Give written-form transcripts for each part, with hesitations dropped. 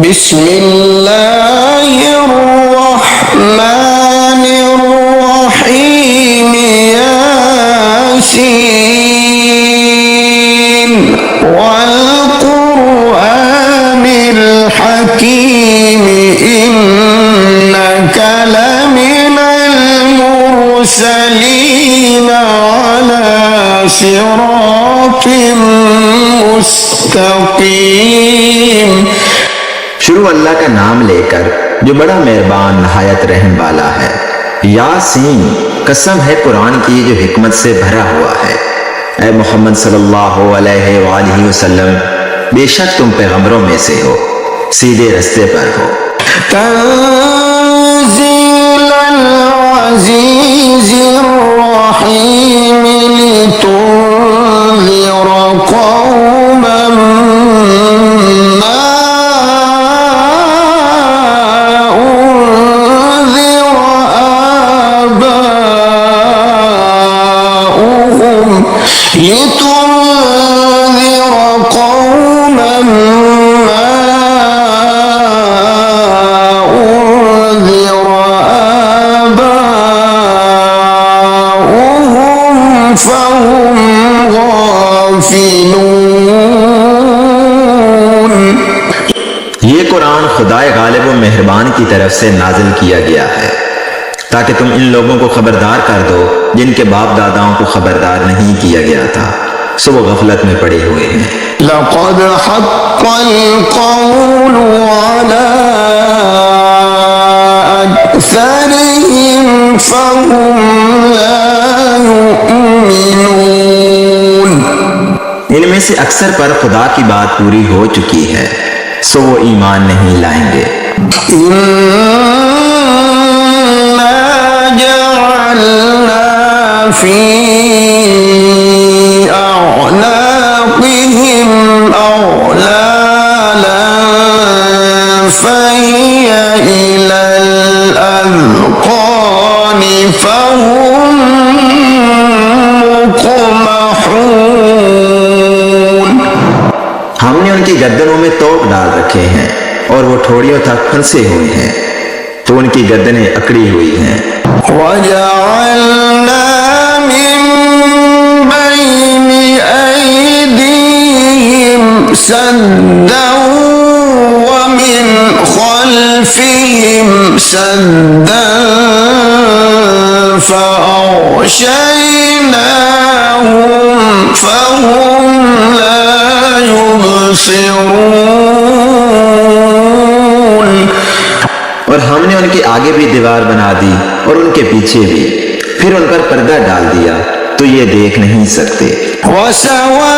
बिस्मिल्लाहिर्रहमानिर्रहीम यासीन वल कुरआनिल हकीम इन्नका लमिनल मुरसलीन अला सिरातिम मुस्तकीम। शुरू अल्लाह का नाम लेकर जो बड़ा मेहरबान नहायत रहम वाला है। यासीन, कसम है कुरान की जो हिकमत से भरा हुआ है। ऐ मोहम्मद सल्लल्लाहु अलैहि वसल्लम, बेशक तुम पैगंबरों में से हो, सीधे रास्ते पर हो। तंज़ीलल अज़ीज़िर रहीम लितुन्ज़िरा कौमन मा उन्ज़िरा आबाउहुम लितुन्ज़िरा कौमन मा उन्ज़िरा आबाउहुम फहुम गाफिलून। ये कुरान खुदाए गालिब व मेहरबान की तरफ से नाजिल किया गया है ताकि तुम इन लोगों को खबरदार कर दो जिनके बाप दादाओं को खबरदार नहीं किया गया था, सो वो गफलत में पड़े हुए हैं। लक़द हक़्क़ल क़ौलु अला अक्सरिहिम फ़हुम ला युमिनून। इनमें से अक्सर पर खुदा की बात पूरी हो चुकी है, सो वो ईमान नहीं लाएंगे। इन्ना जअलना फी अअनाक़िहिम अग़लालन फ़हिय इलल अज़क़ानि फ़हुम मुक़महून। हमने उनकी गर्दनों में तोप डाल रखे हैं और वो ठोड़ियों तक फंसे हुए हैं, तो उनकी गर्दनें अकड़ी हुई हैं। वजअलना मिन बैनि ऐदीहिम सद्दन व मिन खल्फिहिम सद्दन फ़अग़शयनाहुम फ़हुम ला युबसिरून। और हमने उनके आगे भी दीवार बना दी और उनके पीछे भी, फिर उन पर पर्दा डाल दिया तो ये देख नहीं सकते। वसवाउन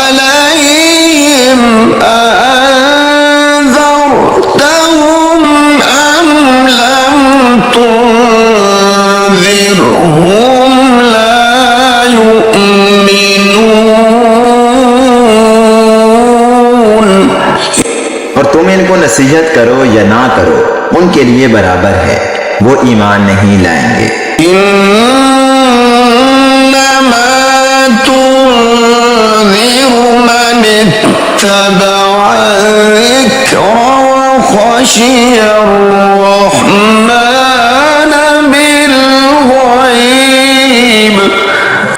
अलैहिम अअन्ज़रतहुम अम लम तुन्ज़िरहुम ला युमिनून। और तुम इनको नसीहत करो या ना करो, उनके लिए बराबर है, वो ईमान नहीं लाएंगे। इन्नमा तुन्ज़िरु मन इत्तबअ ज़िक्र व ख़शिय अर्रहमान बिलग़ैब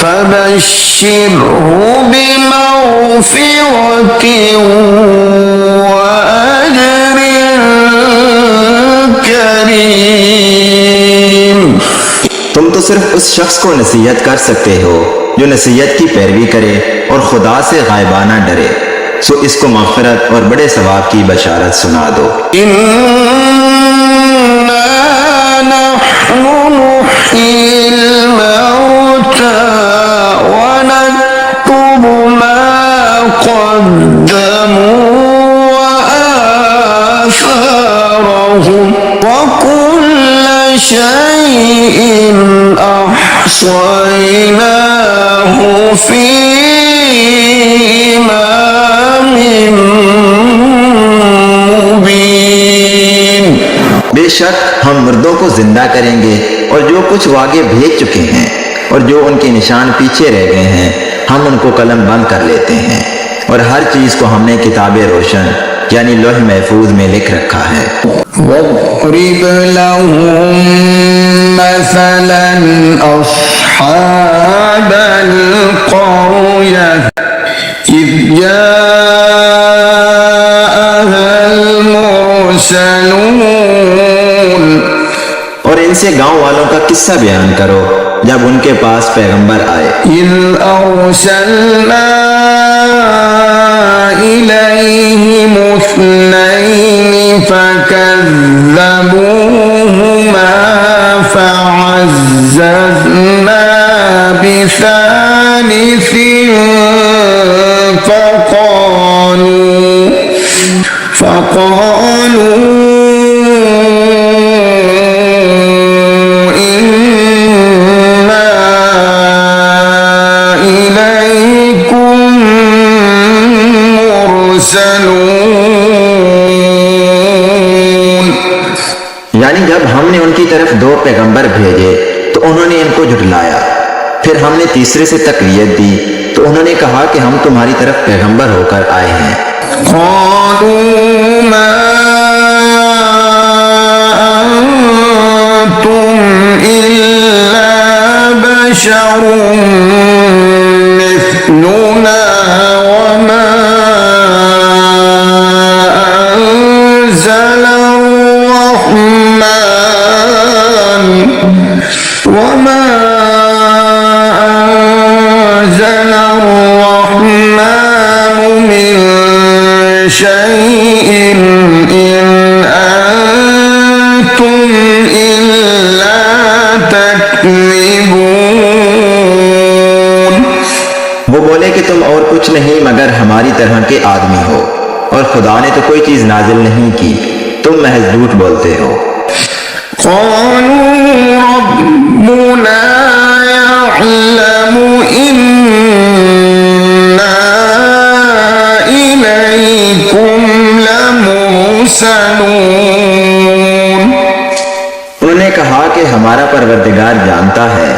फबश्शिरहु बिमग़फ़िरतिन व अज्रिन करीम। तुम तो सिर्फ उस शख्स को नसीहत कर सकते हो जो नसीहत की पैरवी करे और खुदा से गायबाना डरे, सो इसको मग़फ़िरत और बड़े सवाब की बशारत सुना दो। इन्ना नहनु नुह्यिल मौता व नक्तुबु मा क़द्दमू व आसारहुम व कुल्ल शैइन अहसयनाहु फी इमामिन मुबीन। बेशक हम मुर्दों को जिंदा करेंगे और जो कुछ वो आगे भेज चुके हैं और जो उनके निशान पीछे रह गए हैं हम उनको कलम बंद कर लेते हैं और और हर चीज को हमने किताब रोशन यानी लौह महफूज में लिख रखा है। واضرب لهم مثلا أصحاب القرية إذ جاءها المرسلون। और इनसे गांव वालों का किस्सा बयान करो जब उनके पास पैगंबर आए। إذ أرسلنا إليهم اثنين فكذبوهما فعززنا بثالث فقالوا यानी जब हमने उनकी तरफ दो पैगंबर भेजे तो उन्होंने इनको झुठलाया। फिर हमने तीसरे से तकरीयत दी तो उन्होंने कहा कि हम तुम्हारी तरफ पैगंबर होकर आए हैं। वो बोले कि तुम और कुछ नहीं मगर हमारी तरह के आदमी हो और खुदा ने तो कोई चीज नाजिल नहीं की, तुम महज झूठ बोलते हो। उन्होंने कहा कि हमारा परवरदिगार जानता है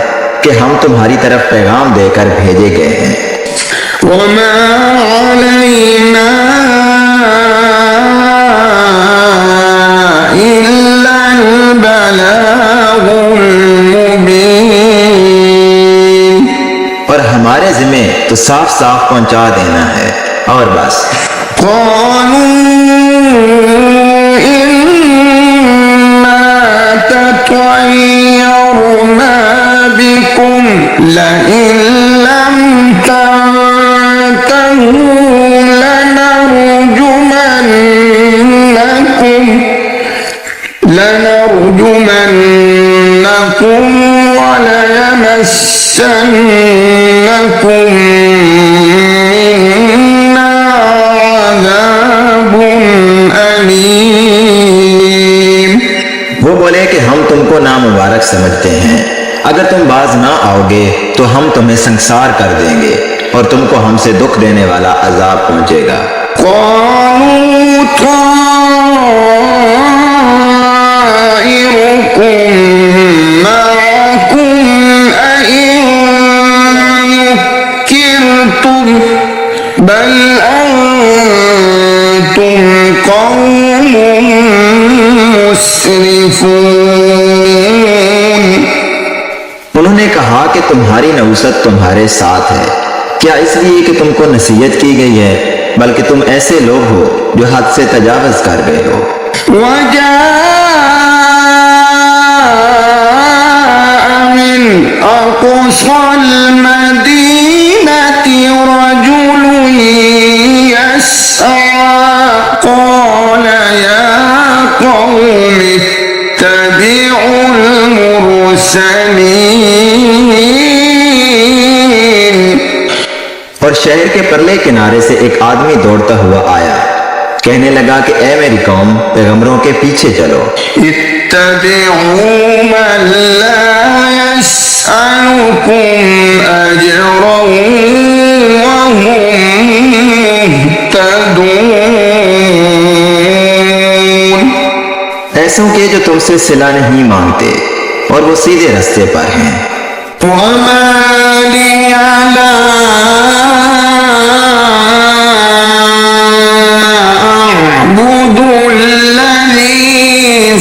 कि हम तुम्हारी तरफ पैगाम देकर भेजे गए हैं। वमा अलैना इल्लल बलागुल मुबीन। और हमारे जिम्मे तो साफ साफ पहुंचा देना है और बस। لئن لم تنتهوا لنرجمنكم وليمسنكم منا عذاب أليم। वो बोले कि हम तुमको नामुबारक समझते हैं, अगर तुम बाज ना आओगे तो हम तुम्हें संसार कर देंगे और तुमको हमसे दुख देने वाला अजाब पहुंचेगा। बल अंतुम कौम मुस्रिफून। उन्होंने कहा कि तुम्हारी नौसत तुम्हारे साथ है, क्या इसलिए कि तुमको नसीहत की गई है, बल्कि तुम ऐसे लोग हो जो हद से तजावज कर गए हो। मिन अक़सल मदीनति रजुल यस्आ क़ाल या क़ौम इत्तबिउल मुरसलीन। और शहर के परले किनारे से एक आदमी दौड़ता हुआ आया, कहने लगा कि ए मेरी कौम, पैगंबरों के पीछे चलो। इत्तबिउ मन ला यसअलुकुम अजरन व हुम मुहतदून। ऐसों के जो तुमसे सिला नहीं मांगते और वो सीधे रास्ते पर हैं। वमा लिया ला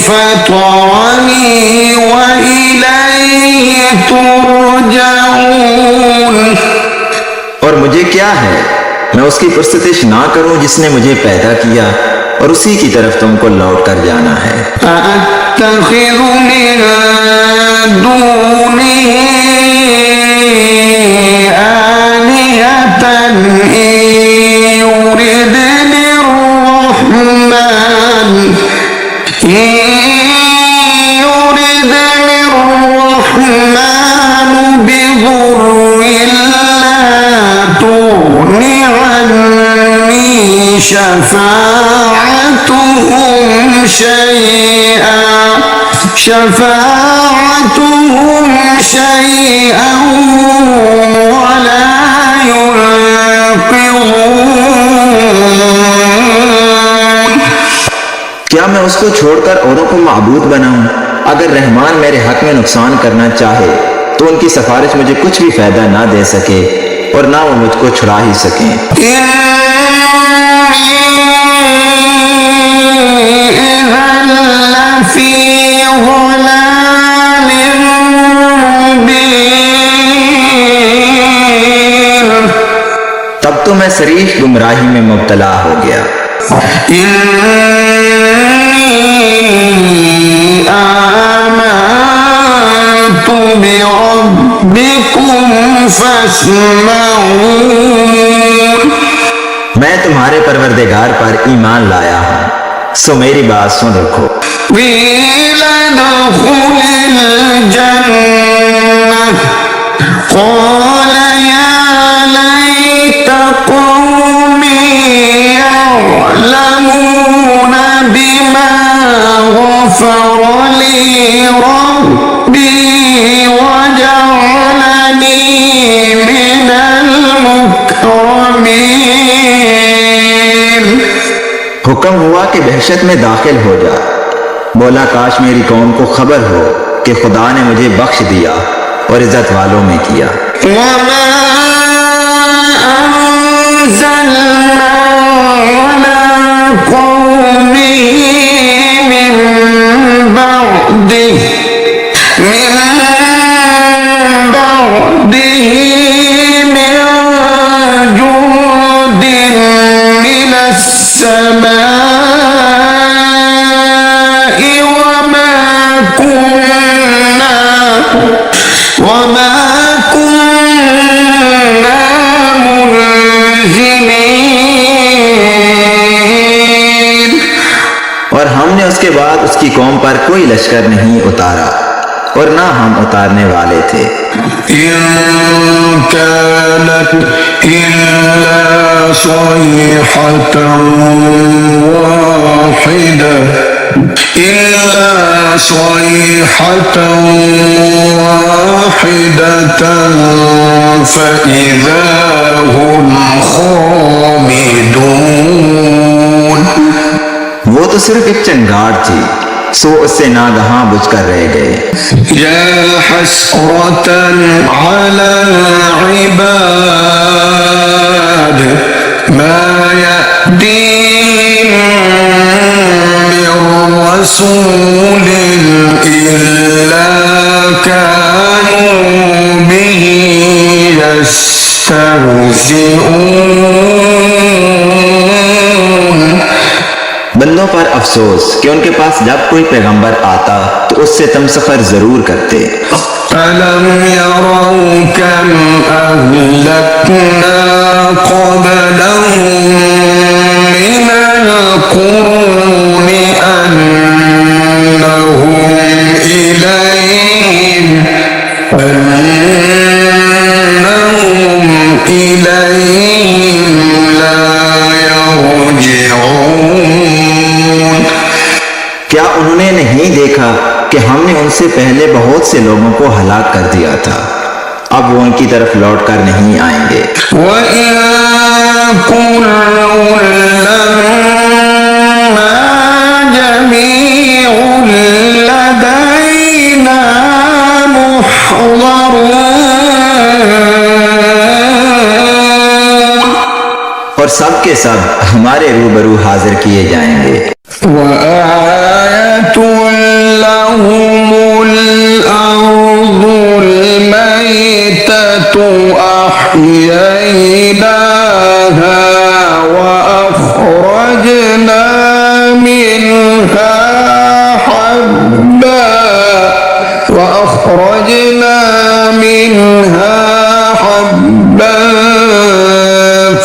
فطرني وإليه ترجعون। और मुझे क्या है, मैं उसकी पुरस्तिश ना करूं जिसने मुझे पैदा किया और उसी की तरफ तुमको लौट कर जाना है। أأتخذ من دونه آلهة إن يردني الرحمن بضر لا تغن عني شفاعتهم شيئا ولا ينقذون। क्या मैं उसको छोड़कर औरों को माबूद बनाऊं? अगर रहमान मेरे हक में नुकसान करना चाहे तो उनकी सिफारिश मुझे कुछ भी फायदा ना दे सके और ना वो मुझको छुड़ा ही सके। तब तो मैं सरीफ गुमराही में मुब्तला हो गया। आमनतु बिरब्बिकुम फस्मऊन। मैं तुम्हारे परवरदिगार पर ईमान लाया हूँ, सो मेरी बात सुन रखो। قال يا ليت قومي يعلمون بما غفر لي ربي وجعلني من المكرمين। हुक्म हुआ कि दहशत में दाखिल हो जा। बोला काश मेरी कौम को खबर हो कि खुदा ने मुझे बख्श दिया और इज्जत वालों में किया। वमा अंज़लना अला कौमिही मिन बअदिही मिन जुंदिन मिनस समाई वमा कुन्ना मुनज़िलीन। और हमने उसके बाद उसकी कौम पर कोई लश्कर नहीं उतारा और ना हम उतारने वाले थे। इन कानत इल्ला सयहतन वाहिदतन फइज़ा हुम खामिदून। वो तो सिर्फ एक चंगार थी, सो उससे नागहां बुझकर रह गए। या हसरतन अलल इबाद मा यअतीहिम मिर रसूलिन इल्ला कानू बिही यस्तहज़िऊन। बंदों पर अफसोस कि उनके पास जब कोई पैगंबर आता तो उससे तमसखर जरूर करते। अलम यरौ कम अहलकना क़ब्लहुम मिनल क़ुरूनि अन्नहुम इलैहिम ला यरजिऊन। क्या उन्होंने नहीं देखा कि हमने उनसे पहले बहुत से लोगों को हलाक कर दिया था, अब वो उनकी तरफ लौट कर नहीं आएंगे। और सब के सब हमारे रूबरू हाजिर किए जाएंगे। वआयतुल لهم الأرض الميتة أحييناها وأخرجنا منها حبا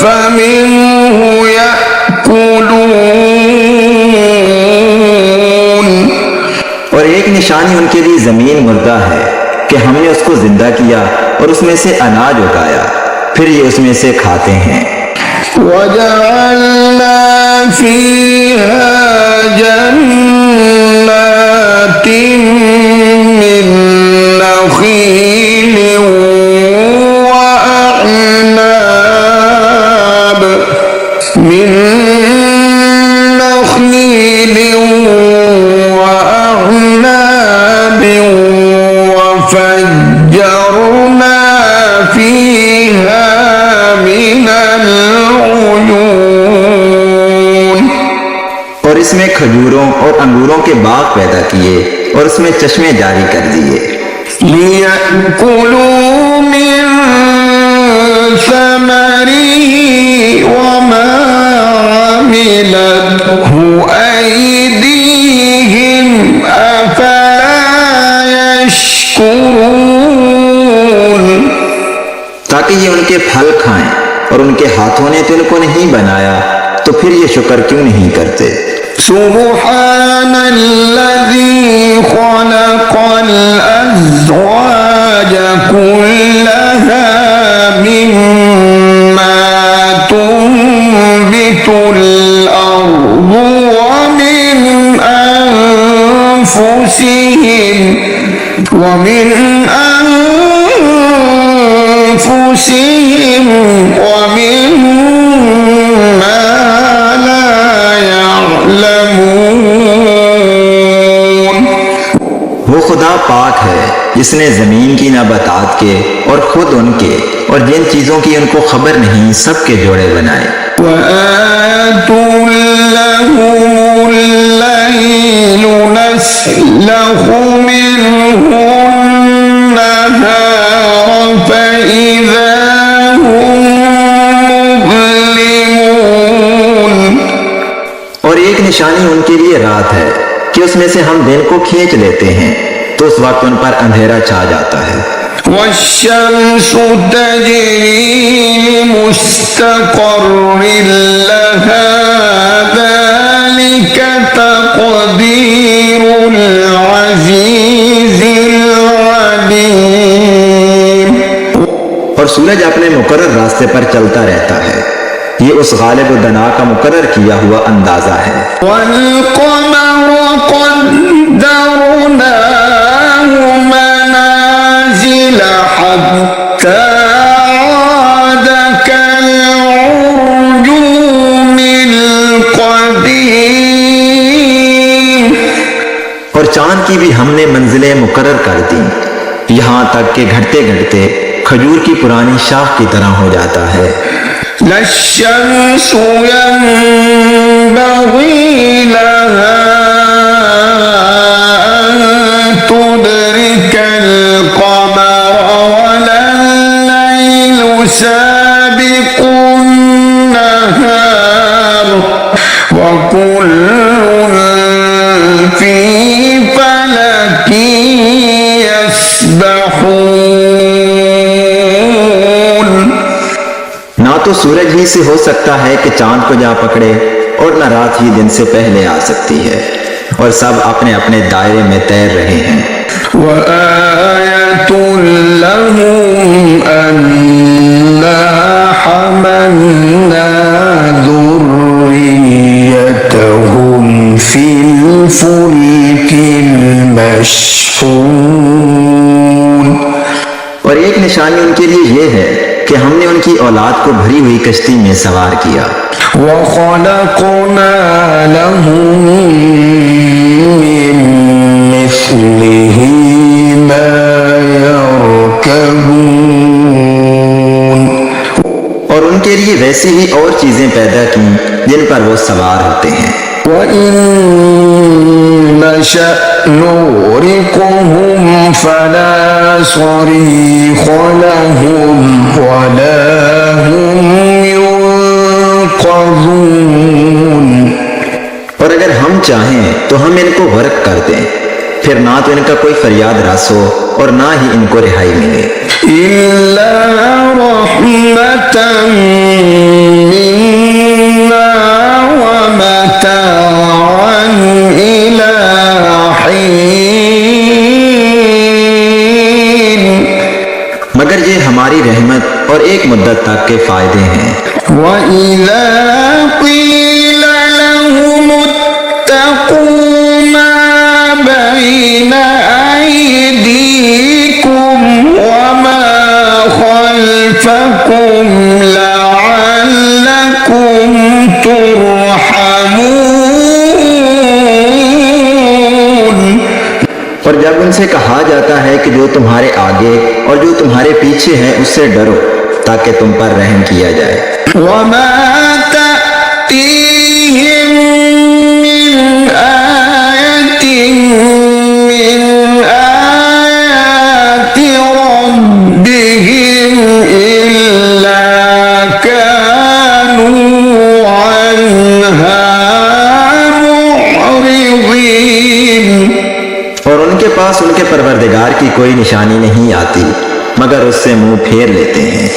فمنه يأكلون। और एक निशानी उनके लिए जमीन मुर्दा है कि हमने उसको जिंदा किया और उसमें से अनाज उगाया, फिर ये उसमें से खाते हैं। वजअलना फीहा जन्नातिन मिन नखील वअअनाब وفجرنا فيها من العيون। और इसमें खजूरों और अंगूरों के बाग पैदा किए और उसमें चश्मे जारी कर दिए। लियअकुलू मिन समरिही वमा अमिलतहु ऐदीहिम अफला यशकुरून। ताकि ये उनके फल खाएं, और उनके हाथों ने तो इनको नहीं बनाया, तो फिर ये शुक्र क्यों नहीं करते। सुब्हानल्लज़ी खलक़ल अज़वाज कुल्लहा मिम्मा तुंबितुल अर्दु व मिन अनफुसिहिम वमिम्मा ला यअलमून। वो खुदा पाक है जिसने जमीन की नबातात के और खुद उनके और जिन चीजों की उनको खबर नहीं सबके जोड़े बनाए। وآتوا لهم الليل نسلخ منه النهار فإذا هم مظلمون। और एक निशानी उनके लिए रात है कि उसमें से हम दिन को खींच लेते हैं, तो उस वक्त उन पर अंधेरा छा जाता है। والشمس تجري لمستقر لها ذلك تقدير العزيز العليم। और सूरज अपने मुकर्रर रास्ते पर चलता रहता है, ये उस गालिब व दना का मुकर्रर किया हुआ अंदाजा है। والقمر قدرناه منازل حتى عاد كالعرجون القديم। और चांद की भी हमने मंजिलें मुकर्रर कर दी, यहाँ तक कि घटते घटते खजूर की पुरानी शाख की तरह हो जाता है। लश्शम्स यंबग़ी लहा अन तुदरिकल क़मर वल्लैलु साबिक़ुन नहार वकुल्लुन फ़ी फ़लकिन यस्बहून। ना तो सूरज ही से हो सकता है कि चांद को जा पकड़े, और न रात ही दिन से पहले आ सकती है, और सब अपने अपने दायरे में तैर रहे हैं। वआयतुन लहुम अन्ना हमलना ذُرِّيَّتَهُمْ फिल फुल्किल मशहून। और एक निशानी उनके लिए ये है कि हमने उनकी औलाद को भरी हुई कश्ती में सवार किया। वख़लक़ना लहुम मिन मिस्लिही मा यरकबून। और उनके लिए वैसी ही और चीजें पैदा की जिन पर वो सवार होते हैं। وإن نشأ نغرقهم فلا صريخ لهم ولا هم ينقذون। और अगर हम चाहें तो हम इनको गर्क कर दें, फिर ना तो इनका कोई फरियाद रस हो और ना ही इनको रिहाई मिले। इल्ला रहमतन मिन्ना व मताअन इला हीन। मगर ये हमारी रहमत और एक मुद्दत तक के फायदे हैं। व इज़ा क़ील लहुम इत्तक़ू मा बैन अयदीकुम व मा खल्फकुम लअल्लकुम तुरहमून। और जब उनसे कहा जाता है कि जो तुम्हारे आगे और जो तुम्हारे पीछे है उससे डरो ताकि तुम पर रहम किया जाए। वमा तअतीहिम मिन आयतिन मिन आयाति रब्बिहिम इल्ला कानू अन्हा मुअरिदीन। और उनके पास उनके परवरदिगार की कोई निशानी नहीं आती मगर उससे मुंह फेर लेते हैं।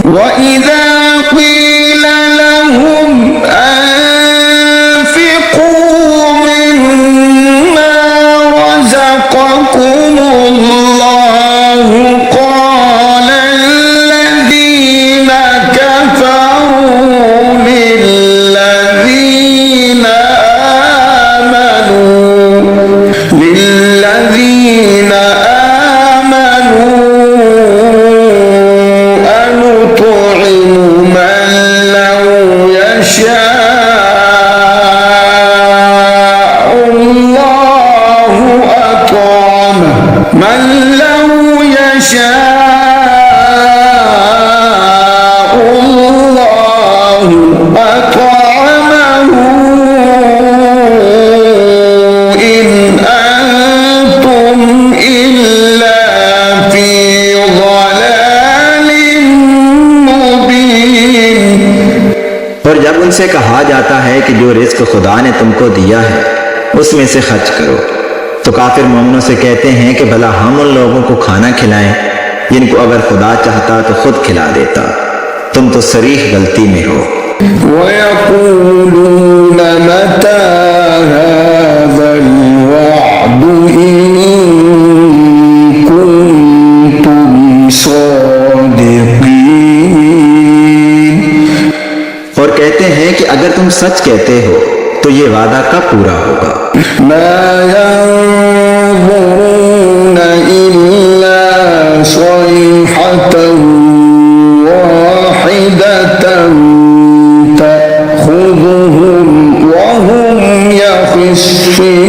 वइज़ा क़ील लहुम अन्फ़िक़ू मिम्मा रज़क़कुमुल्लाहु क़ाल अल्लज़ीना कफ़रू लिल्लज़ीना आमनू अनुत'iमु मन लौ यशाअल्लाहु अत'अमहु मन लौ यशाअल्लाहु अत'अमहु इन अंतुम इल्ला फी ज़लालिम मुबीन। और जब उनसे कहा जाता है कि जो रिज्क खुदा ने तुमको दिया है उसमें से खर्च करो, तो काफिर मोमिनों से कहते हैं कि भला हम उन लोगों को खाना खिलाएं जिनको अगर खुदा चाहता तो खुद खिला देता, तुम तो सरीह गलती में हो। वयक़ूलून मता हाज़ल वअदु इन कुन्तुम सादिक़ीन। और कहते हैं कि अगर तुम सच कहते हो तो ये वादा कब पूरा होगा। मा यंज़ुरून इल्ला सयहतन वाहिदतन तअख़ुज़ुहुम वहुम यख़िस्सिमून।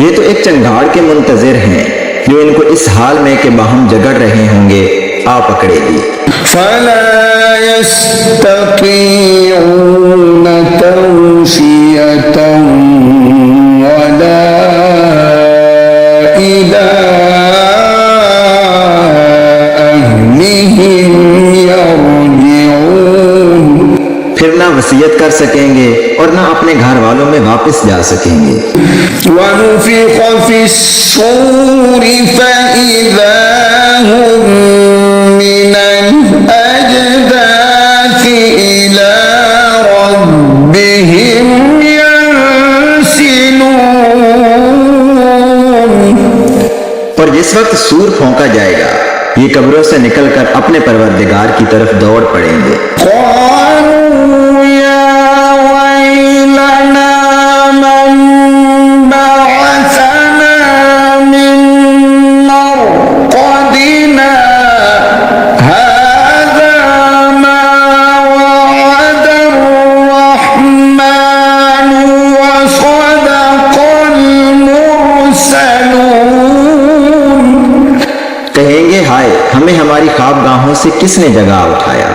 ये तो एक चंगाड़ के मुंतजिर हैं जो इनको इस हाल में कि बाहम झगड़ रहे होंगे आ पकड़ेगी। फला यस्ततीऊन तौसियतन वला इला अहलिहिम यरजिऊन। फिर ना वसीयत कर सकेंगे और ना अपने घर वालों में वापस जा सकेंगे। वनुफ़िख़ फ़िस्सूर फ़इज़ा हुम मिनल अजदाथि इला रब्बिहिम यंसिलून। और जिस वक्त सूर फौंका जाएगा ये कब्रों से निकलकर अपने परवरदिगार की तरफ दौड़ पड़ेंगे। क़ालू या वैलना मन बअसना मिन मरक़दिना हाज़ा मा वअदर रहमानु व सदक़ल मुरसलून। कहेंगे हाय हमें हमारी ख्वाबगाहों से किसने जगा उठाया।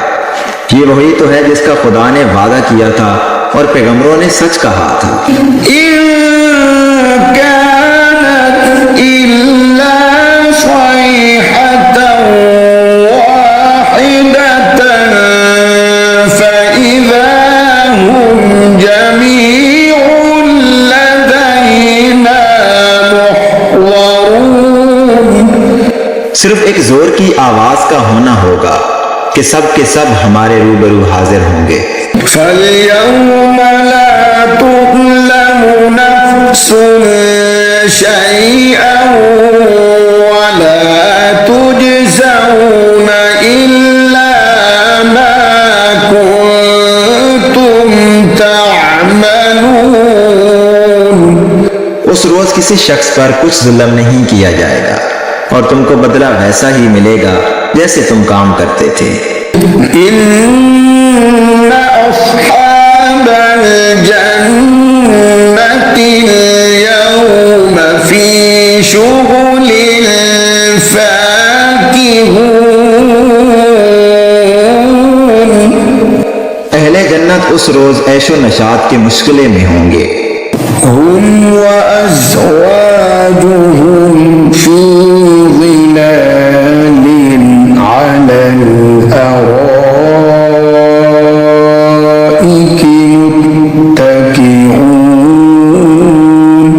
ये वही तो है जिसका खुदा ने वादा किया था और पैगंबरों ने सच कहा था। इन कानत इल्ला सयहतन वाहिदतन फइज़ा हुम जमीउन लदैना मुहज़रून। सिर्फ एक जोर की आवाज का होना होगा कि सब के सब हमारे रूबरू हाजिर होंगे। فَالْيَوْمَ لَا تُظْلَمُ نَفْسٌ شَيْئًا وَلَا تُجْزَوْنَ إِلَّا مَا كُنتُمْ تَعْمَلُونَ। उस रोज किसी शख्स पर कुछ जुल्म नहीं किया जाएगा और तुमको बदला वैसा ही मिलेगा जैसे तुम काम करते थे। إن أصحاب الجنة اليوم في شغل فاكهون। अहले जन्नत उस रोज ऐशो नशात के मुश्किले में होंगे। هم وأزواجهم في ظلال على الأرائك متكئون।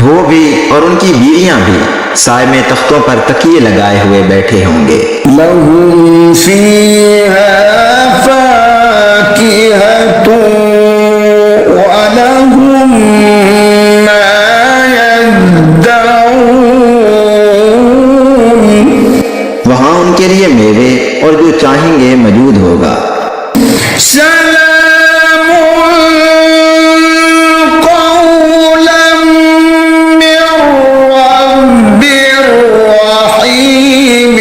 वो भी और उनकी बीवियां भी साय में तख्तों पर तकिए लगाए हुए बैठे होंगे। لهم فيها فاكهة ولهم ما يدعون। वहां उनके लिए मेवे और जो चाहेंगे मौजूद होगा। سلام قولا من رب رحيم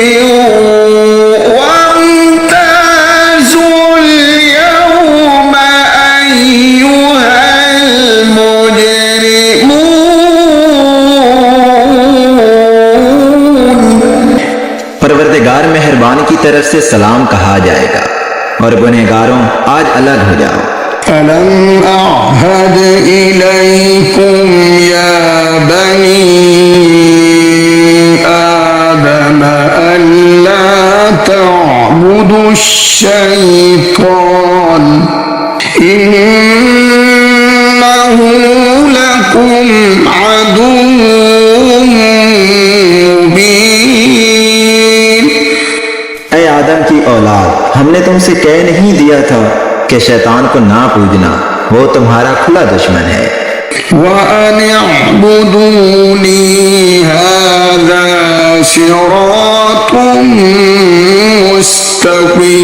وامتازوا اليوم أيها المجرمون। परवरदिगार मेहरबान की तरफ से सलाम कहा जाएगा और गुनहगारों आज अलग हो जाओ। ألم أعهد إليكم يا بني آدم ألا تعبدوا الشيطان إنه لكم عدو مبين। ऐ आदम की औलाद, हमने तुमसे कह नहीं दिया था कि शैतान को ना पूजना, वो तुम्हारा खुला दुश्मन है। وأن اعبدوني هذا صراط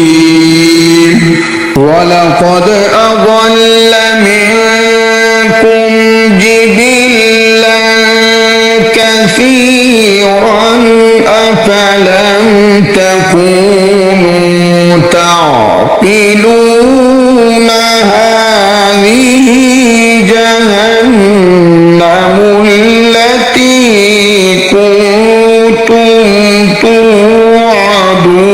مستقيم ولقد أضل منكم جبلا كثيرا أفلم تكونوا تعقلون هذه جهنم التي كنتم توعدون।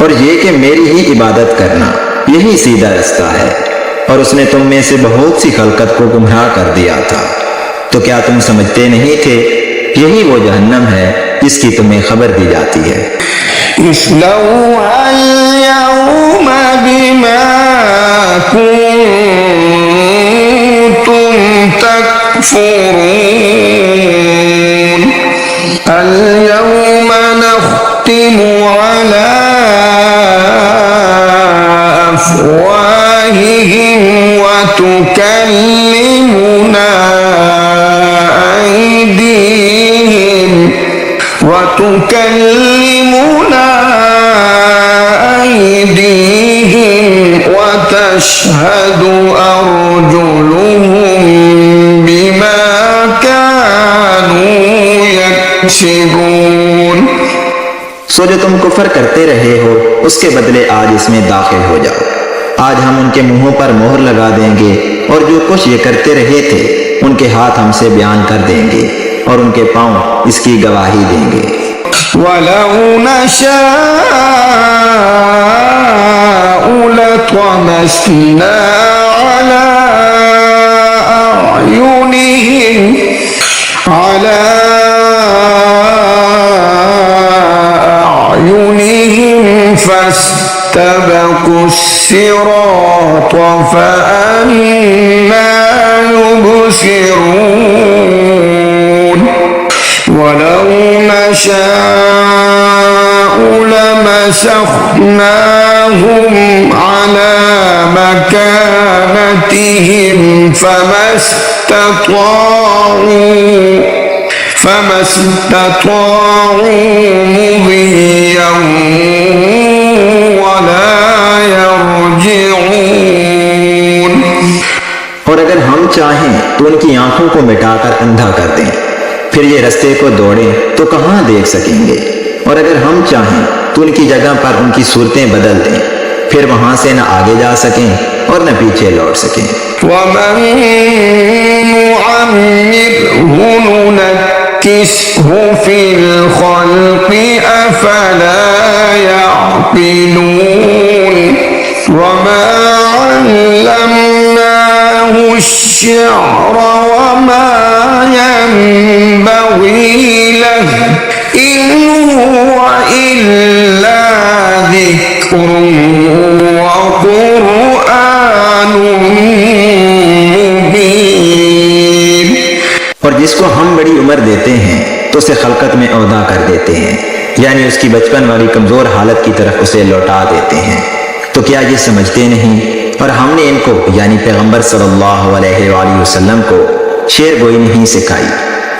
और ये कि मेरी ही इबादत करना यही सीधा रास्ता है और उसने तुम में से बहुत सी खलकत को गुमराह कर दिया था। तो क्या तुम समझते नहीं थे यही वो जहन्नम है जिसकी तुम्हें खबर दी जाती है। اصلوها اليوم بما كنتم تكفرون اليوم نختم على أفواههم وتكلمنا أيديهم وتشهد أرجلهم بما كانوا يكسبون। सो जो तुम कुफर करते रहे हो उसके बदले आज इसमें दाखिल हो जाओ। आज हम उनके मुंहों पर मोहर लगा देंगे और जो कुछ ये करते रहे थे उनके हाथ हमसे बयान कर देंगे और उनके पांव इसकी गवाही देंगे। ولو نشاء لطمسنا على أعينهم فاستبقوا الصراط فأنى يبصرون ولو نشاء لمسخناهم على مكانتهم فما استطاعوا مضيا ولا يرجعون। और अगर हम चाहें तो उनकी आंखों को मिटाकर अंधा कर दें, फिर ये रास्ते को दौड़ें तो कहां देख सकेंगे। और अगर हम चाहें तो उनकी जगह पर उनकी सूरतें बदल दें, फिर वहां से न आगे जा सकें और न पीछे लौट सकें। वमन नुअम्मिरहु नुनक्किसहु फिल खल्क़ि अफला यअक़िलून वमा अल्लमनाहु अश्शिअर वमा यंबग़ी लहु इन हुव इल्ला ज़िक्रुन व क़ुरआनुन मुबीन। और जिसको हम बड़ी उम्र देते हैं तो उसे खलकत में औदा कर देते हैं, यानी उसकी बचपन वाली कमजोर हालत की तरफ उसे लौटा देते हैं। तो क्या ये समझते नहीं? और हमने इनको यानी पैगंबर सल्लल्लाहु अलैहि वसल्लम को शेर गोई नहीं सिखाई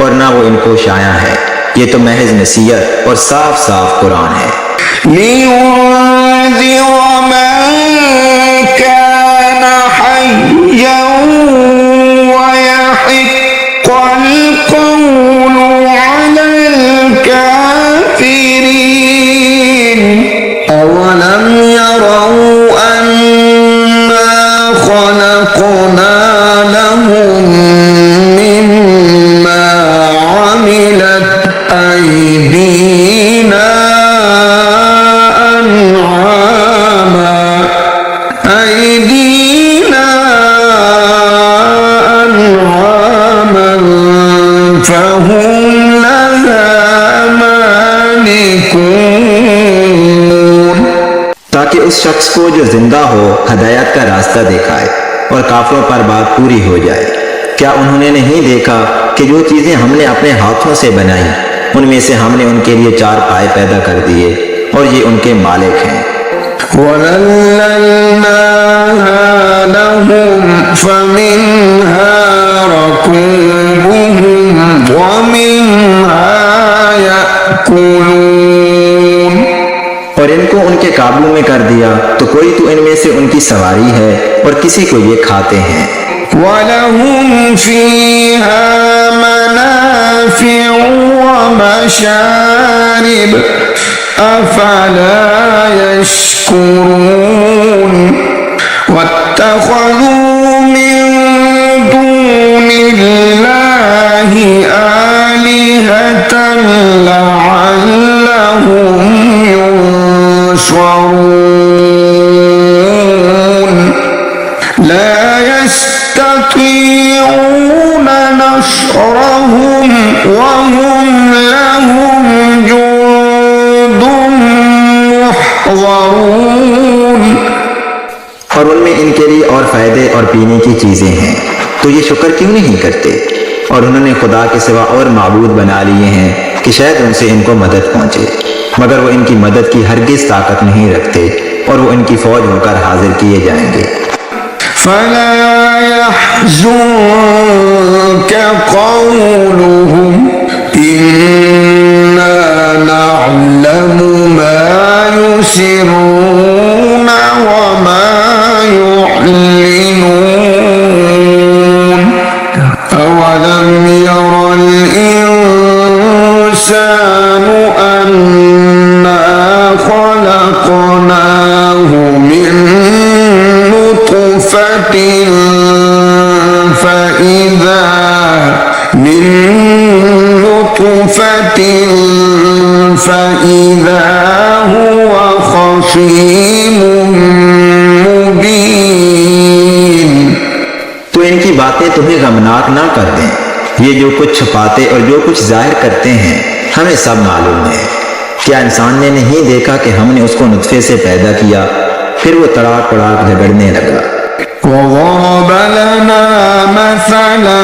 और ना वो इनको शाया है। ये तो महज नसीहत और साफ साफ कुरान है। लियुन्ज़िर मन कान हय्यन वयहिक़्क़ल क़ौलु अलल काफ़िरीन अवलम यरौ अन्ना खलक़ना लहुम मिम्मा अमिलत أيدينا أنعاما فهم لها مالكون। ताकि उस शख्स को जो जिंदा हो हदायत का रास्ता दिखाए और काफिरों पर बात पूरी हो जाए। क्या उन्होंने नहीं देखा कि जो चीजें हमने अपने हाथों से बनाई उनमें से हमने उनके लिए 4 पाए पैदा कर दिए और ये उनके मालिक हैं। وَذَلَّلْنَاهَا لَهُمْ فَمِنْهَا رَكُوبُهُمْ وَمِنْهَا يَأْكُلُونَ। और इनको उनके काबू में कर दिया तो कोई तो इनमें से उनकी सवारी है और किसी को ये खाते हैं। وَلَهُمْ فِيهَا مَنَافِعُ وَمَشَارِبُ أَفَلَا يَشْكُرُونَ وَاتَّخَذُوا مِن دُونِ اللَّهِ آلِهَةً لَعَلَّهُمْ يُنصَرُونَ لا يستطيعون نصرهم وهم لهم جند محضرون। और उनमें इनके लिए और फायदे और पीने की चीजें हैं, तो ये शुक्र क्यों नहीं करते? और उन्होंने खुदा के सिवा और माबूद बना लिए हैं कि शायद उनसे इनको मदद पहुंचे, मगर वो इनकी मदद की हरगिज ताकत नहीं रखते और वो इनकी फौज होकर हाजिर किए जाएंगे। فلا يحزنك قولهم إنا نعلم ما يسرون وما يعلنون أولم ير الإنسان أنا خلقناه من نطفة فإذا هو خصيم मुबीन। तो इनकी बातें तुम्हें गमनाक ना कर दें। ये जो कुछ छुपाते और जो कुछ जाहिर करते हैं हमें सब मालूम है। क्या इंसान ने नहीं देखा कि हमने उसको नुत्फे से पैदा किया, फिर वो तड़ाक तड़ाक झगड़ने लगा। وضرب لنا مثلا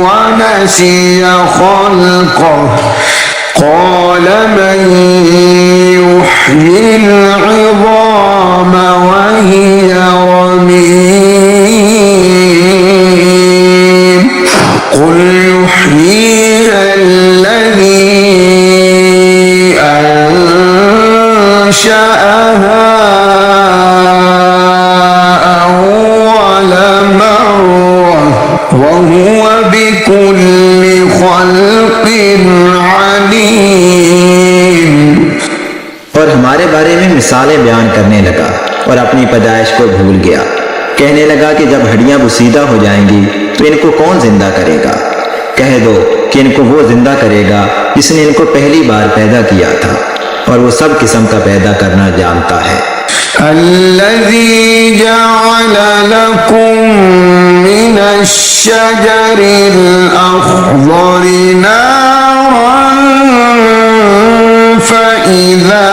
ونسي خلقه قال من يحيي العظام وهي رميم قل يحييها الذي أنشأها وهو بكل خلق عليم। और हमारे बारे में मिसालें बयान करने लगा और अपनी पैदाइश को भूल गया। कहने लगा कि जब हड्डियां बुसीदा हो जाएंगी तो इनको कौन जिंदा करेगा। कह दो कि इनको वो जिंदा करेगा जिसने इनको पहली बार पैदा किया था और वो सब किस्म का पैदा करना जानता है। الذي جعل لكم من الشجر الأخضر نارا فإذا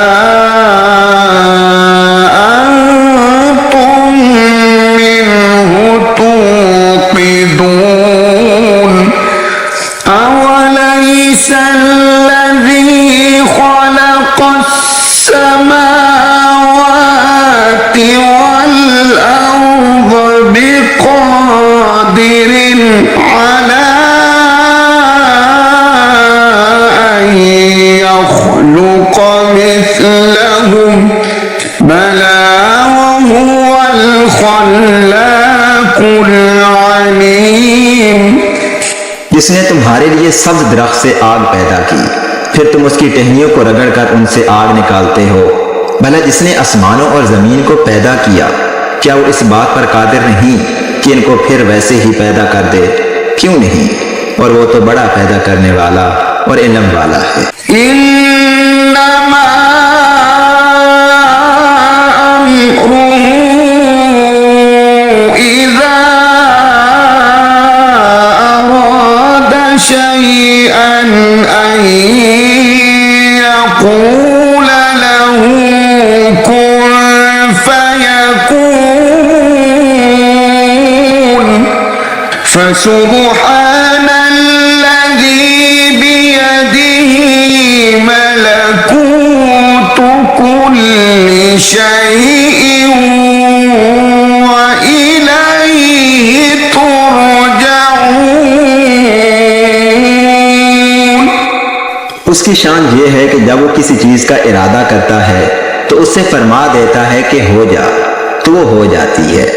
أنتم منه توقدون أوليس الذي خلق السماوات والأرض بقادر على أن يخلق مثلهم بلى وهو الخلاق العليم। जिसने तुम्हारे लिए सब्ज दरख्त से आग पैदा की, फिर तुम उसकी टहनियों को रगड़कर उनसे आग निकालते हो। भला जिसने आसमानों और जमीन को पैदा किया, क्या वो इस बात पर कादिर नहीं कि इनको फिर वैसे ही पैदा कर दे? क्यों नहीं? और वो तो बड़ा पैदा करने वाला और इल्म वाला है। इन्नमा अम्रुहु इज़ा अरादा शैअन अन यक़ूल लहू कुन फयकून फसुब्हान الذي بيده ملكوت كل شيء وإليه ترجعون। उसकी शान ये है कि जब वो किसी चीज का इरादा करता है तो उससे फरमा देता है कि हो जा, तो वो हो जाती है।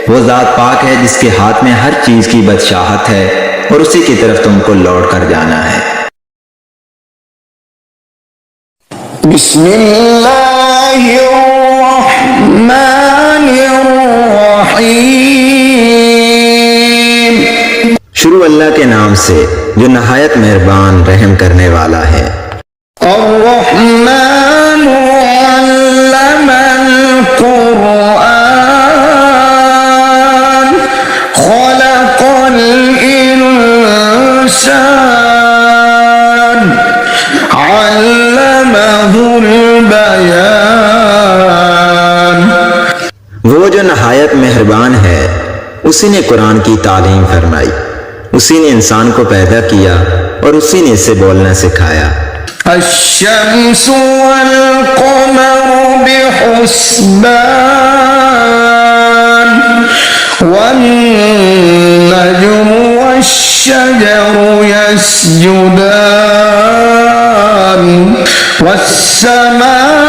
वो जात पाक है जिसके हाथ में हर चीज की बादशाहत है और उसी की तरफ तुमको लौट कर जाना है। बिस्मिल्लाहिर्रहमानिर्रहीम। शुरू अल्लाह के नाम से जो नहायत मेहरबान रहम करने वाला है। अर्रहमानु अल्लमल कुरआन खलक़ल इंसान अल्लमहुल बयान। वो जो नहायत मेहरबान है, उसी ने कुरान की तालीम फरमाई, उसी ने इंसान को पैदा किया और उसी ने इसे बोलना सिखाया। अश्शम्सु वल क़मरु बिहुस्बान वन नज्मु वश्शजरु यस्जुदान वस्समाअ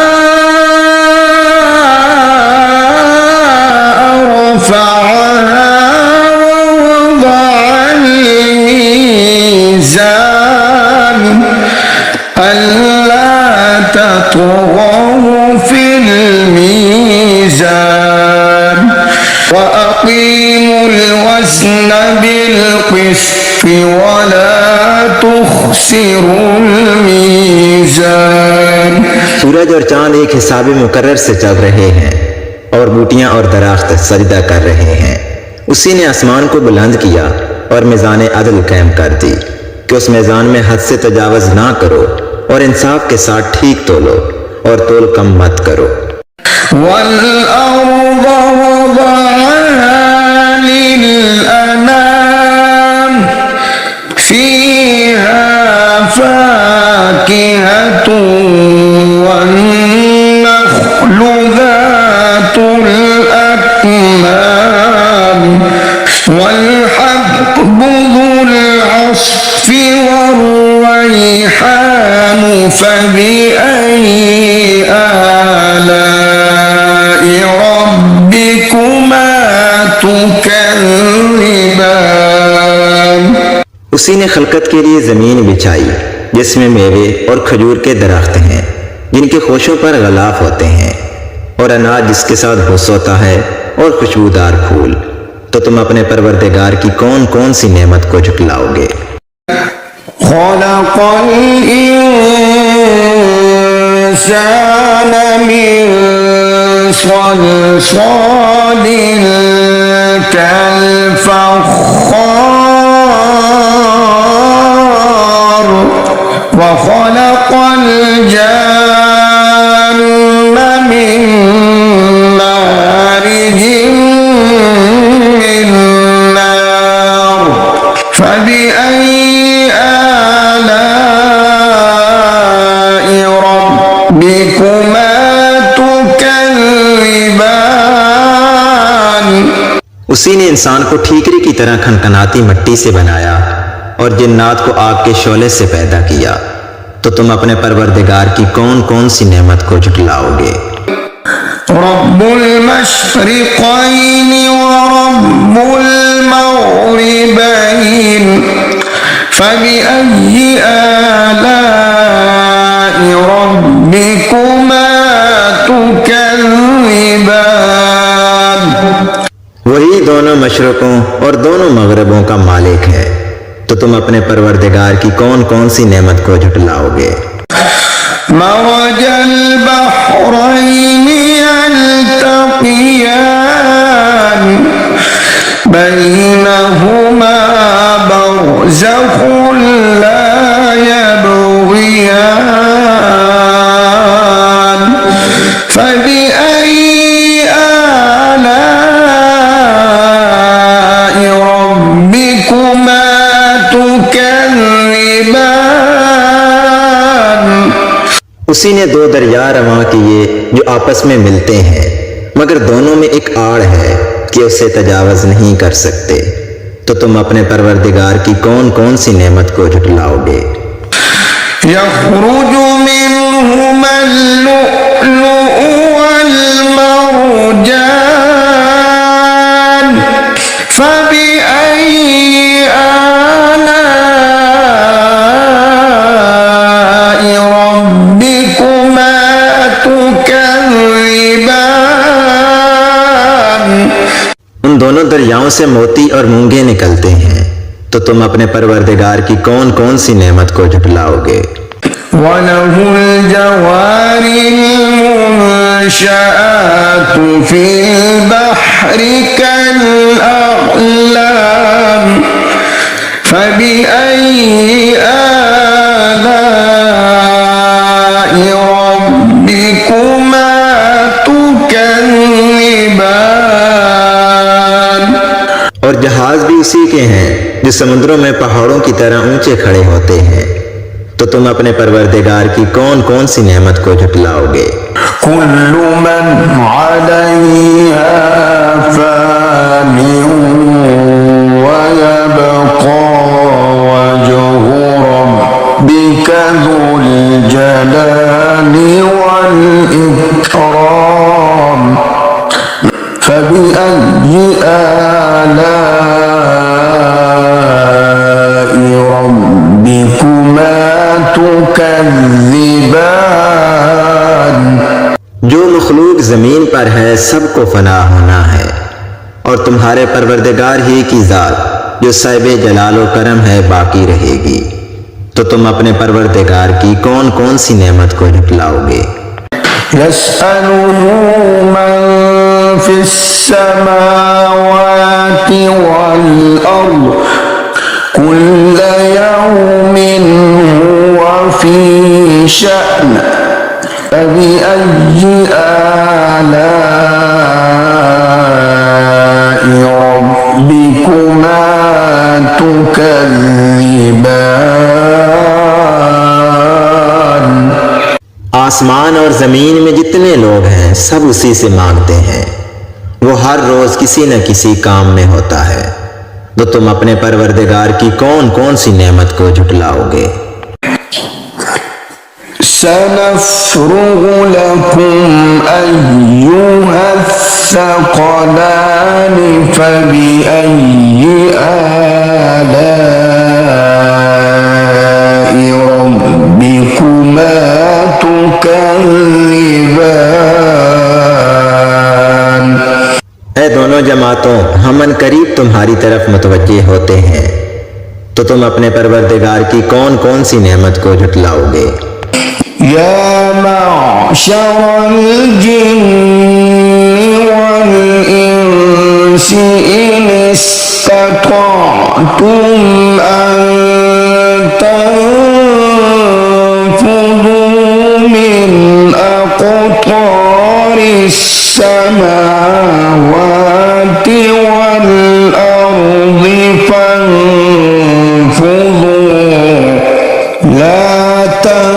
रफ़अहा ववضعल मीज़ान अल्ला तत्गौ फिल मीज़ान وأقيموا الوزن بالقسط ولا تخسروا الميزان। सूरज और चांद एक हिसाब मुकर्रर से चल रहे हैं और बूटियां और दरख्त सजदा कर रहे हैं। उसी ने आसमान को बुलंद किया और मिजान अदल कायम कर दी कि उस मिजान में हद से तजावज ना करो और इंसाफ के साथ ठीक तोलो और तोल कम मत करो। والأرض وضعها للأنام فيها فاكهة والنخل ذات الأكمام والحب ذو العصف والريحان فبأي آلاء ربكما تكذبان। उसी ने खलकत के लिए जमीन बिछाई जिसमें मेवे और खजूर के दरख्त हैं जिनके खोशों पर गलाफ होते हैं और अनाज जिसके साथ हुस होता है और खुशबूदार फूल। तो तुम अपने परवरदिगार की कौन कौन सी नेमत को झुटलाओगे। خلق الإنسان من صلصال كالفخار وخلق الجان من مارج من نار فبأي آلاء ربكما تكذبان। उसी ने इंसान को ठीकरी की तरह खनखनाती मिट्टी से बनाया और जिन्नात को आग के शोले से पैदा किया। तो तुम अपने परवरदिगार की कौन कौन सी नेमत को झुटलाओगे। रब्बुल मशरिक़ैन व रब्बुल मग़रिबैन फबिअय्यि आलाइ रब्बिकुमा तुकज़्ज़िबान। वही दोनों मशरकों और दोनों मगरबों का मालिक है। तो तुम अपने परवरदिगार की कौन कौन सी नेमत को झुटलाओगे। मरजल बहरैनि यल्तक़ियान बैनहुमा बरज़ख़ुन ला यबग़ियान फबिअय्यि आलाइ रब्बिकुमा तुकज़्ज़िबान। उसी ने दो दरिया रवां किए जो आपस में मिलते हैं मगर दोनों में एक आड़ है कि उसे तजावज नहीं कर सकते। तो तुम अपने परवरदिगार की कौन कौन सी नेमत को झुटलाओगे। यख़रुजु मिन्हुमल लुअ्लुअु वल मरजान फबिअय्यि आलाइ रब्बिकुमा तुकज़्ज़िबान। उन दोनों दरियाओं से मोती और मूंगे निकलते हैं। तो तुम अपने परवरदिगार की कौन कौन सी नेमत को झुटलाओगे। वलहुल जवारिल मुंशआतु फिल बहरि कल अअलाम फबिअय्यि आलाइ रब्बिकुमा तुकज़्ज़िबान। और जहाज भी उसी के हैं जो समुद्रों में पहाड़ों की तरह ऊंचे खड़े होते हैं। तो तुम अपने परवरदिगार की कौन कौन सी नेमत को झुटलाओगे। कुल्लु मन अलैहा फानिन व यबक़ा वजहु रब्बिका ज़ुल जलाली वल इकराम फबिअय्यि आलाइ रब्बिकुमा तुकज़्ज़िबान। जो मखलूक जमीन पर है सबको फना होना है और तुम्हारे परवरदिगार ही की जात जो साहिबे जलालो करम है बाकी रहेगी। तो तुम अपने परवरदिगार की कौन कौन सी नेमत को झुटलाओगे? यसअलुहु मन फिस समावाति वल अर्द कुल्ल यौमिन हुवा फी शअन फबिअय्यि आलाइ रब्बिकुमा तुकज़्ज़िबान। आसमान और जमीन में जितने लोग हैं सब उसी से मांगते हैं। वो हर रोज किसी न किसी काम में होता है। तो तुम अपने परवरदिगार की कौन कौन सी नेमत को झुटलाओगे? सनफ्रुगु लकुम अय्युहस्सक़लानि फबिअय्यि आलाइ रब्बिकुमा तुकज़्ज़िबान। ऐ दोनों जमातों, हम करीब तुम्हारी तरफ मुतवज्जे होते हैं। तो तुम अपने परवरदिगार की कौन कौन सी नेमत को झुटलाओगे? या मअशरल जिन्नि वल इंसि इन इस्ततअतुम अन तंफुदू मिन अक़तारिस समावाति वल अर्दि फंफुदू ला तंफुदून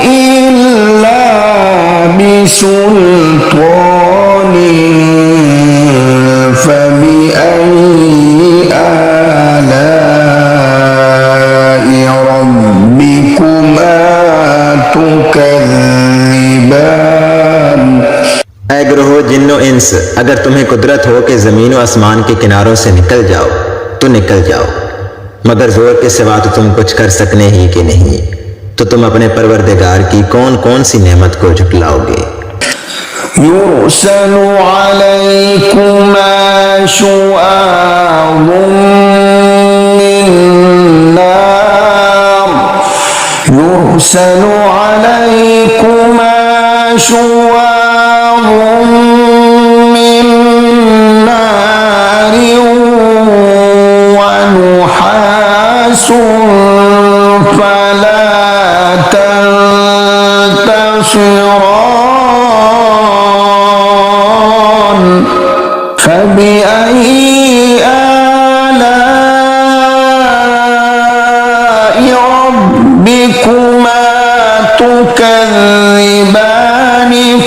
इल्ला बिसुल्तानिन फबिअय्यि आलाइ रब्बिकुमा तुकज़्ज़िबान। ऐ ग्रोहो जिन्नो इंस, अगर तुम्हें कुदरत हो कि जमीन व आसमान के किनारों से निकल जाओ तो निकल जाओ, मगर जोर के सिवा तो तुम कुछ कर सकने ही कि नहीं। तो तुम अपने परवरदिगार की कौन कौन सी नेमत को झुटलाओगे? युरसलु अलैकुमा शुआबुम मिन नार युरसलु अलैकुमा शुआबुम मिन नार व नुहासुन फला तंतसिरान फबिअय्यि आलाइ रब्बिकुमा तुकज़्ज़िबान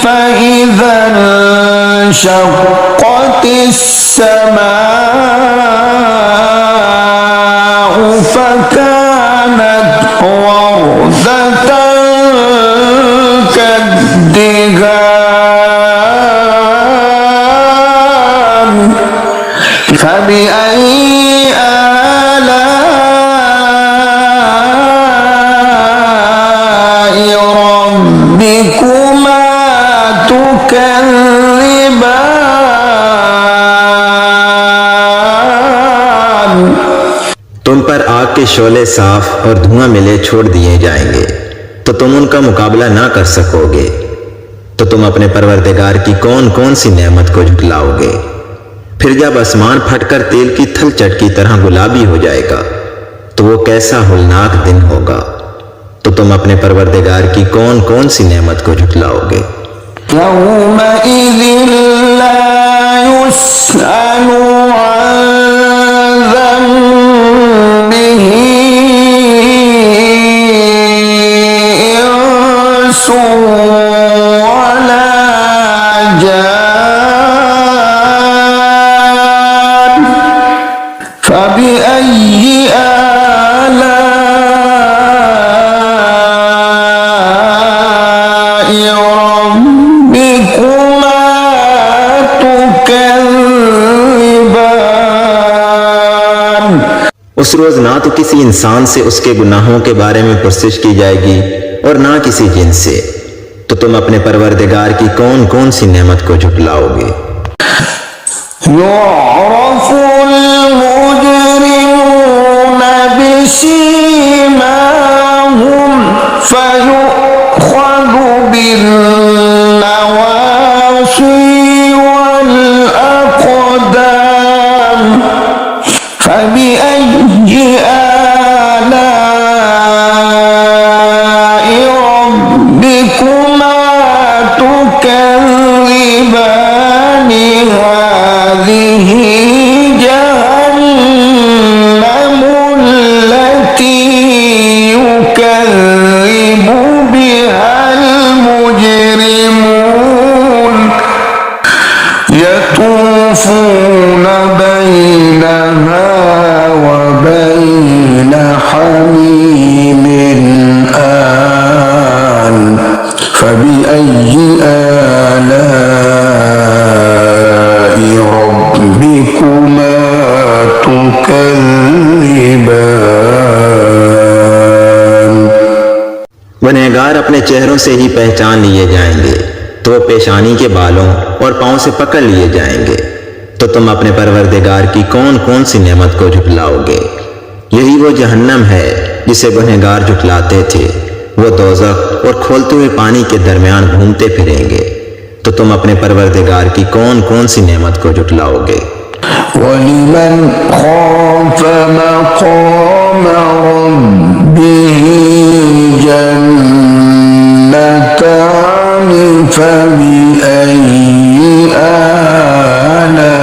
फइज़ा इंशक़्क़तिस समाउ फकानत वरदतन कद्दिगान फबिअय्यि आलाइ रब्बिकुमा तुकज़्ज़िबान। तुम पर आग के शोले साफ और धुआं मिले छोड़ दिए जाएंगे, तो तुम उनका मुकाबला ना कर सकोगे। तो तुम अपने परवरदिगार की कौन कौन सी नेमत को झुटलाओगे? फिर जब आसमान फटकर तेल की थलचट की तरह गुलाबी हो जाएगा तो वो कैसा होलनाक दिन होगा। तो तुम अपने परवरदिगार की कौन कौन सी नेमत को झुटलाओगे? यौमइज़िन ला युस्अलु अन ज़न्बिही इंसुन वला जान फबिअय्यि आलाइ रब्बिकुमा तुकज़्ज़िबान। उस रोज ना तो किसी इंसान से उसके गुनाहों के बारे में पुरसिश की जाएगी और ना किसी जिन से। तो तुम अपने परवरदिगार की कौन कौन सी नेमत को झुटलाओगे। يعرف المجرمون بسيماهم فيؤخذ بالنواصي والأقدام فبأي آلاء ربكما تكذبان هذه جهنم التي يكذب بها المجرمون يطوفون بينها وبين حميم آن فبأي آلاء ربكما تكذبان। गुनहगार अपने चेहरों से ही पहचान लिए जाएंगे तो वो पेशानी के बालों और पांव से पकड़ लिए जाएंगे। तो तुम अपने परवरदिगार की कौन कौन सी नेमत को झुटलाओगे। यही वो जहन्नम है जिसे गुनहगार झुटलाते थे। वो दोज़ख और खोलते हुए पानी के दरमियान घूमते फिरेंगे। तो तुम अपने परवरदिगार की कौन कौन सी नेमत को झुटलाओगे। वलिमन खाफ मक़ाम रब्बिह जन्नतान फबिअय्यि आलाइ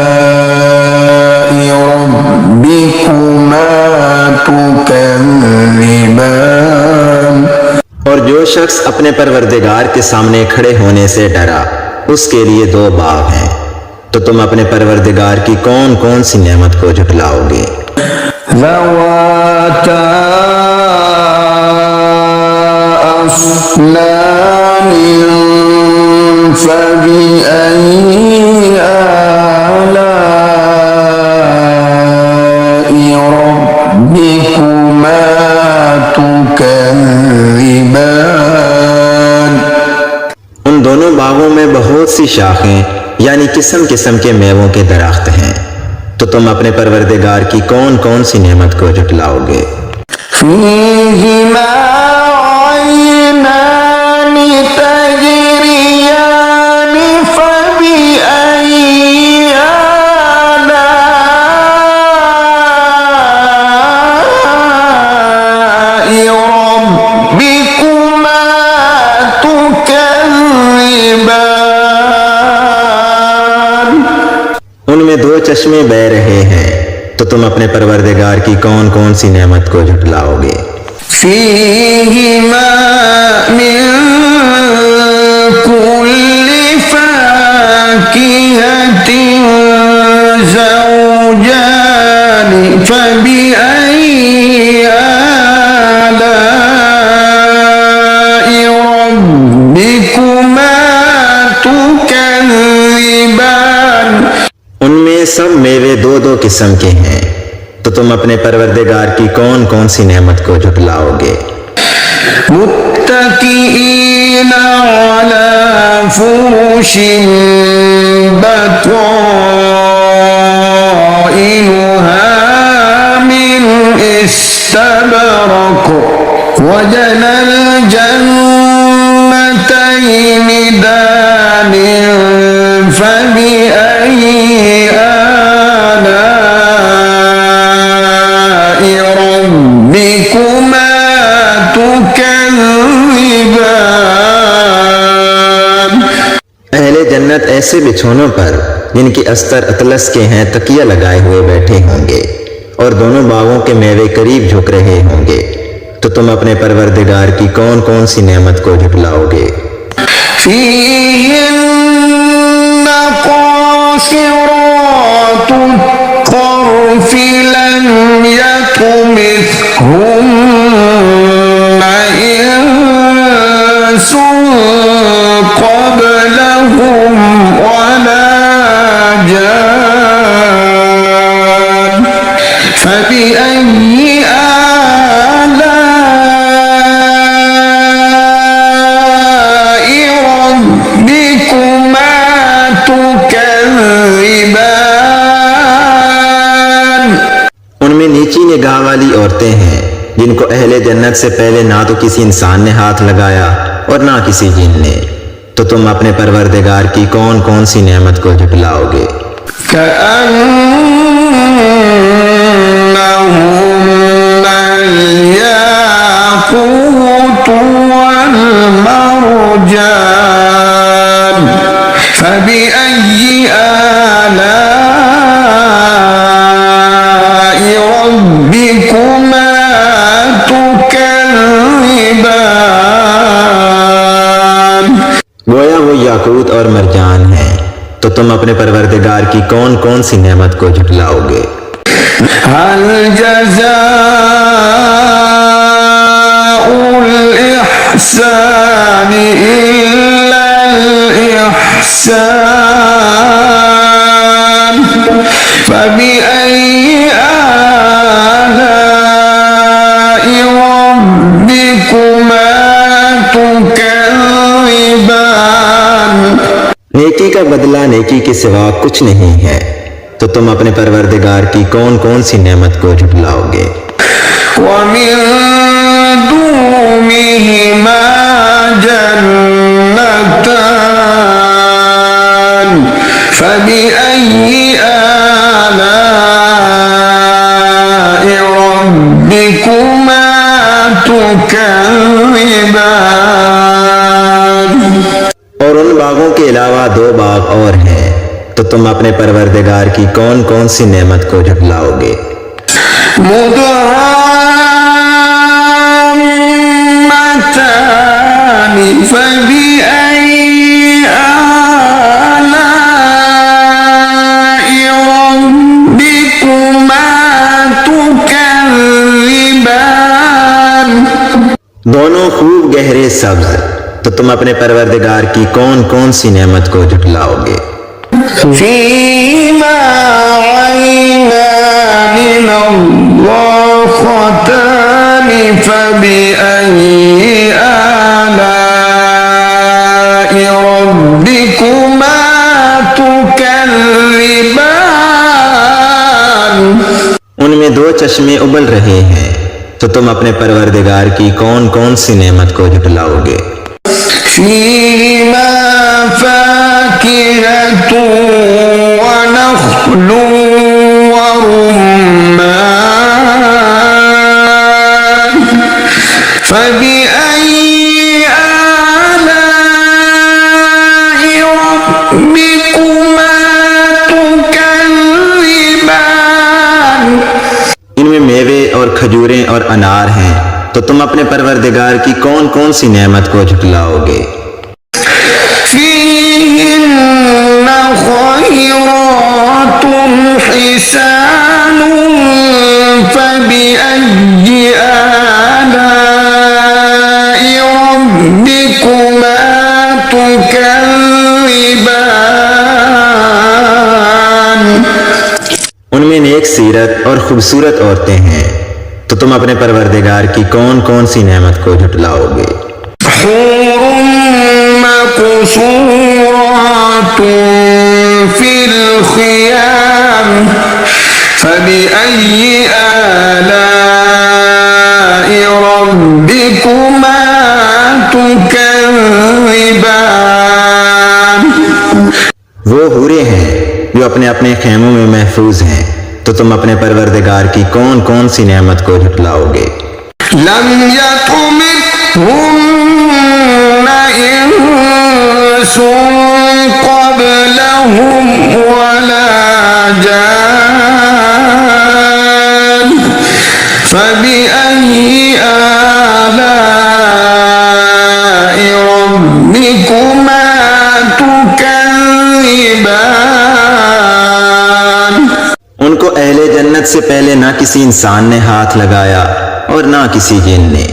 रब्बिकुमा तुकज़्ज़िबान। और जो शख्स अपने परवरदिगार के सामने खड़े होने से डरा उसके लिए दो बाव हैं। तो तुम अपने परवरदिगार की कौन कौन सी नेमत को झुटलाओगे। ज़वाता अफ़नान फ़बिअय्यि आलाइ रब्बिकुमा तुकज़्ज़िबान। उन दोनों बागों में बहुत सी शाखें यानी किस्म किस्म के मेवों के दरख्त हैं। तो तुम अपने परवरदिगार की कौन कौन सी नेमत को झुटलाओगे। फ़ीहिमा ऐनान तजरियान फ़बिअय्यि आलाइ रब्बिकुमा तुकज़्ज़िबान। उनमें दो चश्मे बह रहे हैं। तो तुम अपने परवरदिगार की कौन कौन सी नेमत को झुटलाओगे। फ़ीहिमा मिन कुल्लि फ़ाकिहतिन ज़ौजान फ़बिअय्यि आलाइ रब्बिकुमा तुकज़्ज़िबान। उनमें सब मेवे दो दो किस्म के हैं। तो तुम अपने परवरदिगार की कौन कौन सी नेमत को झुटलाओगे। मुत्तकीईना अला फुरुशिन बताइनुहा मिन इस्तबरक वजनल जन्नतैनि दान फबिअय्यि आलाइ रब्बिकुमा तुकज़्ज़िबान। अहले जन्नत ऐसे बिछौनों पर जिनकी अस्तर अतलस के हैं तकिया लगाए हुए बैठे होंगे और दोनों बागों के मेवे करीब झुक रहे होंगे। तो तुम अपने परवरदिगार की कौन कौन सी नेमत को झुटलाओगे। फ़ीहिन्न क़ासिरातुत तर्फ़ लम यत्मिथहुन्न इंसुन क़ब्लहुम वला जान फ़बिअय्यि आलाइ ये गाँव वाली औरतें हैं जिनको अहले जन्नत से पहले ना तो किसी इंसान ने हाथ लगाया और ना किसी जिन ने, तो तुम अपने परवरदिगार की कौन कौन सी नेमत को झुटलाओगे। كأنهن الياقوت والمرجان فبأي آلاء ربكما تكذبان। गोया वो याकूत और मरजान हैं, तो तुम अपने परवरदिगार की कौन कौन सी नेमत को झुटलाओगे। هل جزاء الإحسان إلا الإحسان فبأي آلاء ربكما تكذبان। नेकी का बदला नेकी के सिवा कुछ नहीं है, तो तुम अपने परवरदिगार की कौन कौन सी नेमत को झुटलाओगे। ومن دونهما جنتان فبأي آلاء ربكما تكذبان। और उन बागों के अलावा दो बाग और हैं, तो तुम अपने परवरदिगार की कौन कौन सी नेमत को झुटलाओगे। मुदहाम्मतान फबिअय्यि आलाइ रब्बिकुमा तुकज़्ज़िबान। दोनों खूब गहरे सब्ज, तो तुम अपने परवरदिगार की कौन कौन सी नेमत को झुटलाओगे। فيما عينان نضاختان فبأي آلاء ربكما تكذبان। उनमें दो चश्मे उबल रहे हैं, तो तुम अपने परवरदिगार की कौन कौन सी नेमत को झुटलाओगे। فيهما فاكهة ونخل ورمان فبأي آلاء ربكما تكذبان। इनमें मेवे और खजूरें और अनार हैं, तो तुम अपने परवरदिगार की कौन कौन सी नेमत को झुटलाओगे। فيهن خيرات حسان فبأي آلاء ربكما تكذبان। उनमें नेक सीरत और खूबसूरत औरतें हैं, तो तुम अपने परवरदिगार की कौन कौन सी नेमत को झुटलाओगे। حور مقصورات في الخيام فبأي آلاء ربكما تكذبان। वो हूरे हैं जो अपने अपने खेमों में महफूज हैं, तो तुम अपने परवरदिगार की कौन कौन सी नेमत को झुटलाओगे। لم يطمثهن إنس قبلهم ولا جان فبأي آلاء ربكما تكذبان। उनको अहले जन्नत से पहले ना किसी इंसान ने हाथ लगाया और ना किसी जिन ने,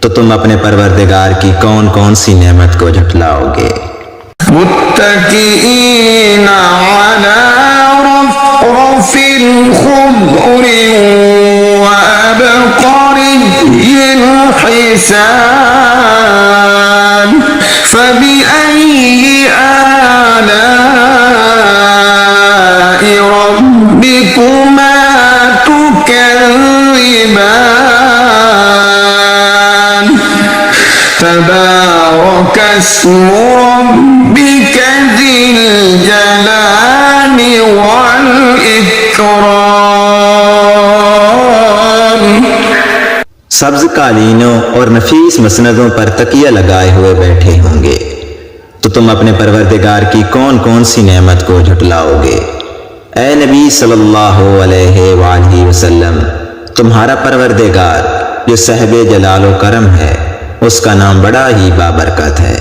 तो तुम अपने परवरदिगार की कौन कौन सी नेमत को झुटलाओगे। मुत्तकीईन अला रफ़रफ़ ख़ुद्र व अबक़री हिसान फबिअय्यि आलाइ रब्बिकुमा तुकज़्ज़िबान। تبارك اسم ربك ذي الجلال والإكرام। सब्ज कालीनों और नफीस मसनदों पर तकिया लगाए हुए बैठे होंगे तो तुम अपने परवरदिगार की कौन कौन सी नेमत को झुटलाओगे। ए नबी सल्लल्लाहु अलैहि वसल्लम, तुम्हारा परवरदिगार जो साहिब जलाल व करम है, उसका नाम बड़ा ही बाबरकत है।